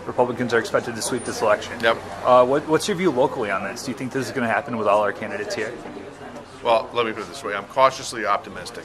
Republicans are expected to sweep this election. Yep. What's your view locally on this? Do you think this is going to happen with all our candidates here? Well, let me put it this way. I'm cautiously optimistic.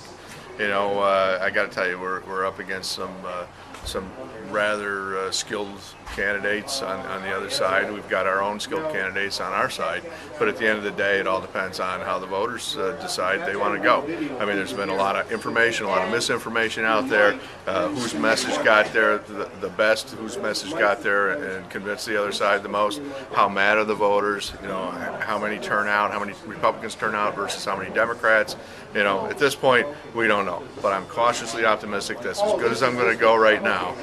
I got to tell you, we're up against some rather skilled candidates on the other side. We've got our own skilled candidates on our side, but at the end of the day, it all depends on how the voters decide they want to go. I mean, there's been a lot of information, a lot of misinformation out there. Whose message got there the best? Whose message got there and convinced the other side the most? How mad are the voters? How many turn out? How many Republicans turn out versus how many Democrats? At this point, we don't know. But I'm cautiously optimistic that's as good as I'm going to go right now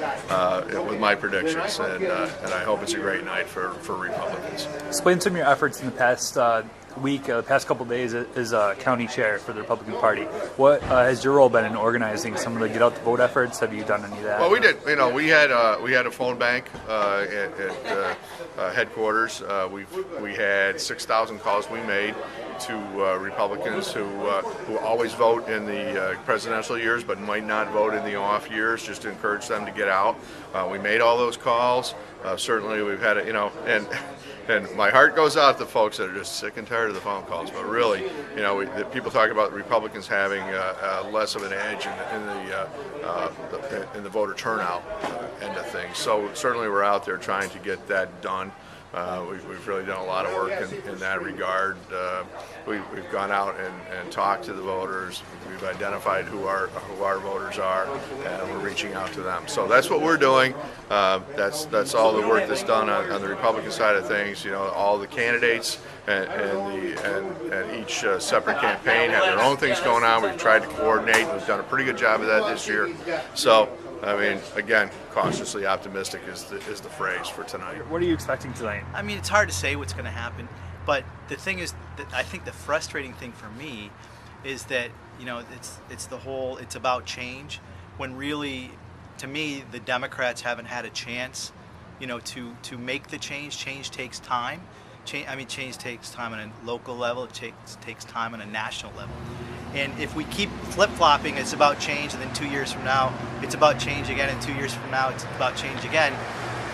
with my predictions. And I hope it's a great night for Republicans. Explain some of your efforts in the past week, the past couple of days as county chair for the Republican Party. What has your role been in organizing some of the get out the vote efforts? Have you done any of that? Well, we did. We had a phone bank at headquarters. We had 6,000 calls we made to Republicans who always vote in the presidential years but might not vote in the off years, just to encourage them to get out. We made all those calls. Certainly we've had and my heart goes out to folks that are just sick and tired of the phone calls. But really, people talk about Republicans having less of an edge in the voter turnout end of things. So certainly we're out there trying to get that done. We've really done a lot of work in that regard. We've gone out and talked to the voters. We've identified who our voters are, and we're reaching out to them. So that's what we're doing. That's all the work that's done on the Republican side of things. All the candidates and each separate campaign have their own things going on. We've tried to coordinate. We've done a pretty good job of that this year. So, I mean, again, cautiously optimistic is the phrase for tonight. What are you expecting tonight? I mean, it's hard to say what's going to happen, but the thing is that I think the frustrating thing for me is that it's about change, when really, to me, the Democrats haven't had a chance, to make the change. Change takes time. Change takes time on a local level. It takes time on a national level. And if we keep flip-flopping, it's about change, and then 2 years from now, it's about change again, and 2 years from now, it's about change again,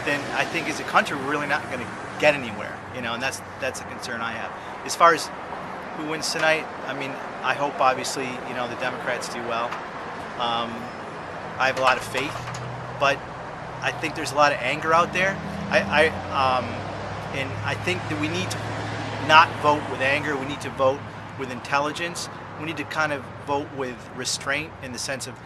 then I think as a country, we're really not going to get anywhere, and that's a concern I have. As far as who wins tonight, I mean, I hope, obviously, the Democrats do well. I have a lot of faith, but I think there's a lot of anger out there. And I think that we need to not vote with anger. We need to vote with intelligence. We need to kind of vote with restraint, in the sense of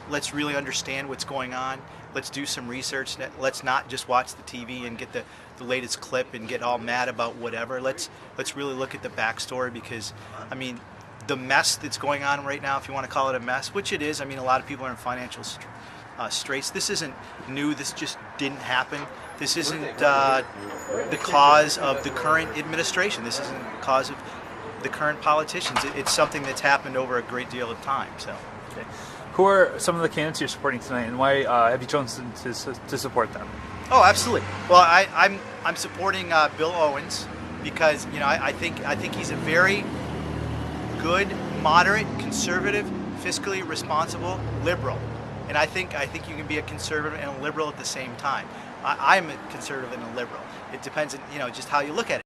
let's really understand what's going on. Let's do some research. Let's not just watch the TV and get the latest clip and get all mad about whatever. Let's really look at the backstory, because, I mean, the mess that's going on right now, if you want to call it a mess, which it is. I mean, a lot of people are in financial straits. This isn't new. This just didn't happen. This isn't the cause of the current administration. This isn't the cause of the current politicians. It's something that's happened over a great deal of time. So, okay. Who are some of the candidates you're supporting tonight, and why have you chosen to support them? Oh, absolutely. Well, I'm supporting Bill Owens, because I think he's a very good, moderate, conservative, fiscally responsible liberal. And I think you can be a conservative and a liberal at the same time. I'm a conservative and a liberal. It depends on just how you look at it.